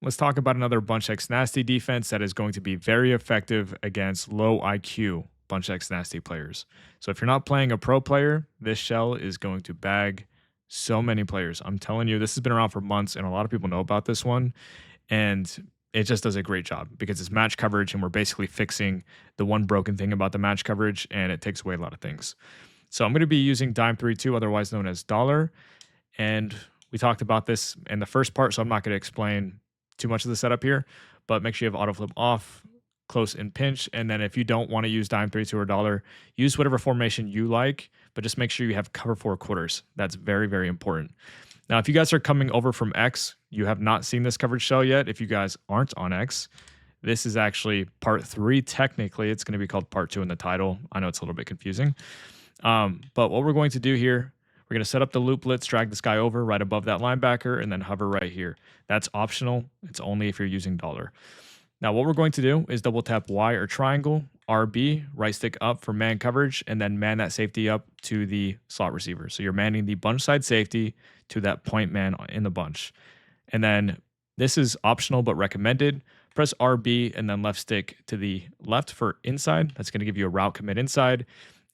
let's talk about another Bunch X Nasty defense that is going to be very effective against low IQ Bunch X Nasty players. So if you're not playing a pro player, this shell is going to bag so many players. I'm telling you, this has been around for months, and a lot of people know about this one. And it just does a great job because it's match coverage, and we're basically fixing the one broken thing about the match coverage, and it takes away a lot of things. So I'm going to be using Dime32, otherwise known as Dollar. And we talked about this in the first part, so I'm not going to explain too much of the setup here, but make sure you have auto flip off, close and pinch. And then if you don't want to use Dime32 or Dollar, use whatever formation you like, but just make sure you have cover 4/4. That's very, very important. Now, if you guys are coming over from X, you have not seen this coverage shell yet. If you guys aren't on X, this is actually part 3. Technically, it's going to be called part 2 in the title. I know it's a little bit confusing. But what we're going to do here, we're going to set up the loop blitz, drag this guy over right above that linebacker, and then hover right here. That's optional. It's only if you're using Dollar. Now, what we're going to do is double tap Y or triangle, RB, right stick up for man coverage, and then man that safety up to the slot receiver. So you're manning the bunch side safety to that point man in the bunch. And then this is optional but recommended. Press RB and then left stick to the left for inside. That's going to give you a route commit inside.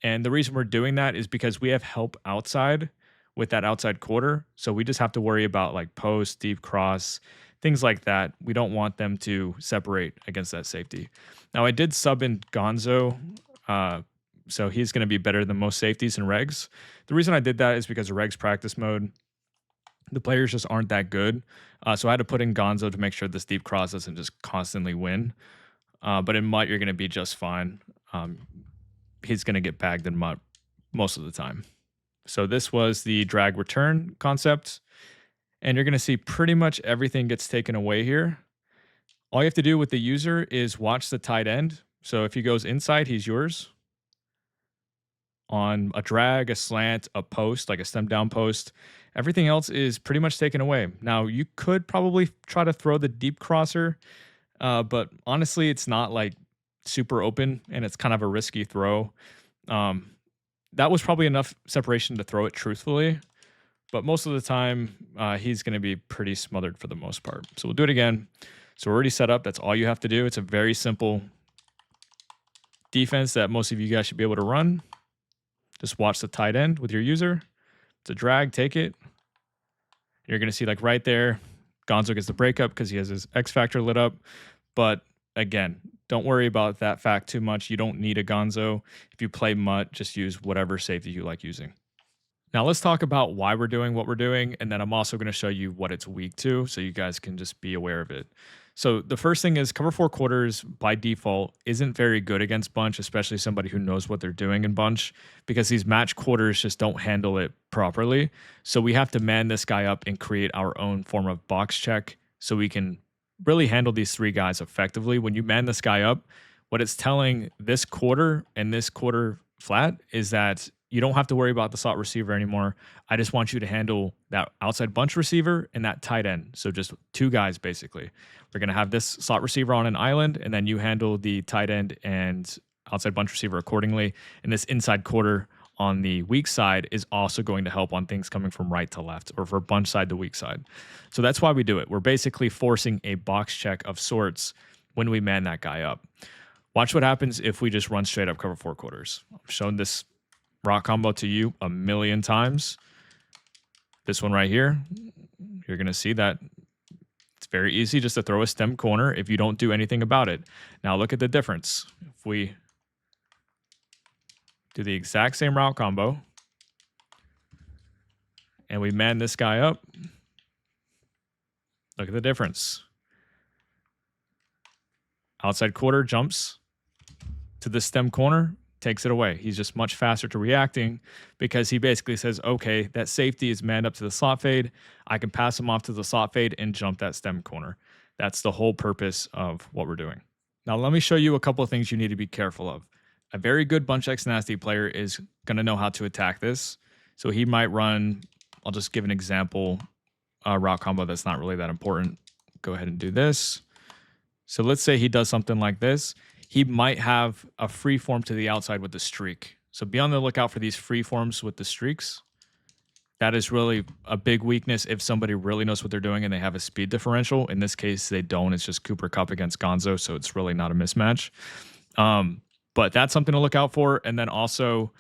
And the reason we're doing that is because we have help outside with that outside quarter. So we just have to worry about like post, deep cross, things like that. We don't want them to separate against that safety. Now, I did sub in Gonzo, so he's going to be better than most safeties in regs. The reason I did that is because of regs practice mode, the players just aren't that good. So I had to put in Gonzo to make sure this deep cross doesn't just constantly win. But in MUT, you're going to be just fine. He's going to get bagged in MUT most of the time. So this was the drag return concept. And you're going to see pretty much everything gets taken away here. All you have to do with the user is watch the tight end. So if he goes inside, he's yours. On a drag, a slant, a post, like a stem down post, everything else is pretty much taken away. Now, you could probably try to throw the deep crosser, but honestly, it's not like super open and it's kind of a risky throw. That was probably enough separation to throw it truthfully. But most of the time, he's going to be pretty smothered for the most part. So we'll do it again. So we're already set up. That's all you have to do. It's a very simple defense that most of you guys should be able to run. Just watch the tight end with your user. It's a drag, take it. You're going to see like right there, Gonzo gets the breakup because he has his X factor lit up. But again, don't worry about that fact too much. You don't need a Gonzo. If you play MUT, just use whatever safety you like using. Now let's talk about why we're doing what we're doing, and then I'm also going to show you what it's weak to so you guys can just be aware of it. So the first thing is cover 4/4 by default isn't very good against bunch, especially somebody who knows what they're doing in bunch, because these match quarters just don't handle it properly. So we have to man this guy up and create our own form of box check so we can really handle these 3 guys effectively. When you man this guy up, what it's telling this quarter and this quarter flat is that you don't have to worry about the slot receiver anymore. I just want you to handle that outside bunch receiver and that tight end. So just 2 guys, basically. We're going to have this slot receiver on an island, and then you handle the tight end and outside bunch receiver accordingly. And this inside quarter on the weak side is also going to help on things coming from right to left, or for bunch side to weak side. So that's why we do it. We're basically forcing a box check of sorts when we man that guy up. Watch what happens if we just run straight up cover 4/4. I've shown this rock combo to you a million times. This one right here, you're going to see that it's very easy just to throw a stem corner if you don't do anything about it. Now look at the difference. If we do the exact same route combo and we man this guy up, look at the difference. Outside quarter jumps to the stem corner, takes it away. He's just much faster to reacting because he basically says, okay, that safety is manned up to the slot fade. I can pass him off to the slot fade and jump that stem corner. That's the whole purpose of what we're doing. Now, let me show you a couple of things you need to be careful of. A very good Bunch X Nasty player is going to know how to attack this. So he might run, I'll just give an example, route combo that's not really that important. Go ahead and do this. So let's say he does something like this. He might have a free form to the outside with the streak. So be on the lookout for these free forms with the streaks. That is really a big weakness if somebody really knows what they're doing and they have a speed differential. In this case, they don't. It's just Cooper Cup against Gonzo, so it's really not a mismatch. But that's something to look out for. And then also,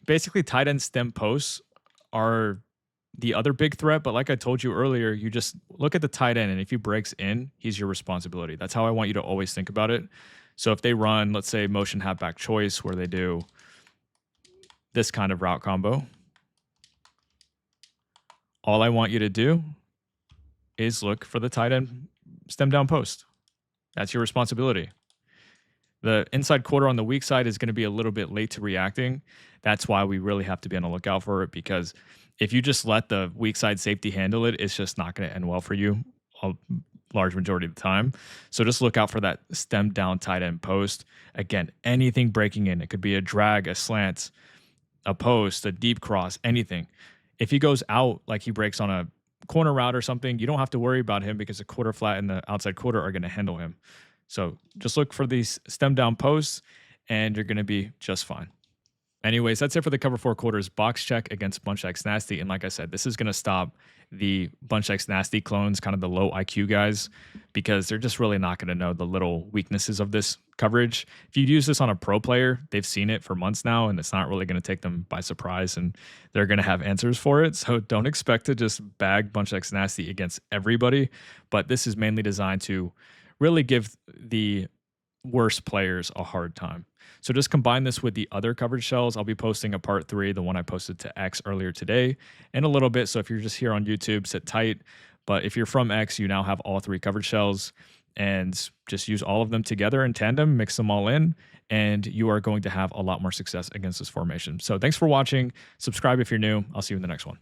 basically, tight end stem posts are the other big threat. But like I told you earlier, you just look at the tight end, and if he breaks in, he's your responsibility. That's how I want you to always think about it. So if they run, let's say, motion halfback choice, where they do this kind of route combo, all I want you to do is look for the tight end stem down post. That's your responsibility. The inside quarter on the weak side is going to be a little bit late to reacting. That's why we really have to be on the lookout for it, because if you just let the weak side safety handle it, it's just not going to end well for you a large majority of the time. So just look out for that stem down tight end post. Again, anything breaking in, it could be a drag, a slant, a post, a deep cross, anything. If he goes out, like he breaks on a corner route or something, you don't have to worry about him because the quarter flat and the outside quarter are going to handle him. So just look for these stem down posts and you're going to be just fine. Anyways, that's it for the cover 4 quarters box check against Bunch X Nasty. And like I said, this is going to stop the Bunch X Nasty clones, kind of the low IQ guys, because they're just really not going to know the little weaknesses of this coverage. If you use this on a pro player, they've seen it for months now, and it's not really going to take them by surprise, and they're going to have answers for it. So don't expect to just bag Bunch X Nasty against everybody, but this is mainly designed to really give the worst players a hard time. So just combine this with the other coverage shells. I'll be posting a part 3, the one I posted to X earlier today, in a little bit. So if you're just here on YouTube, sit tight. But if you're from X, you now have all 3 coverage shells, and just use all of them together in tandem, mix them all in, and you are going to have a lot more success against this formation. So thanks for watching. Subscribe if you're new. I'll see you in the next one.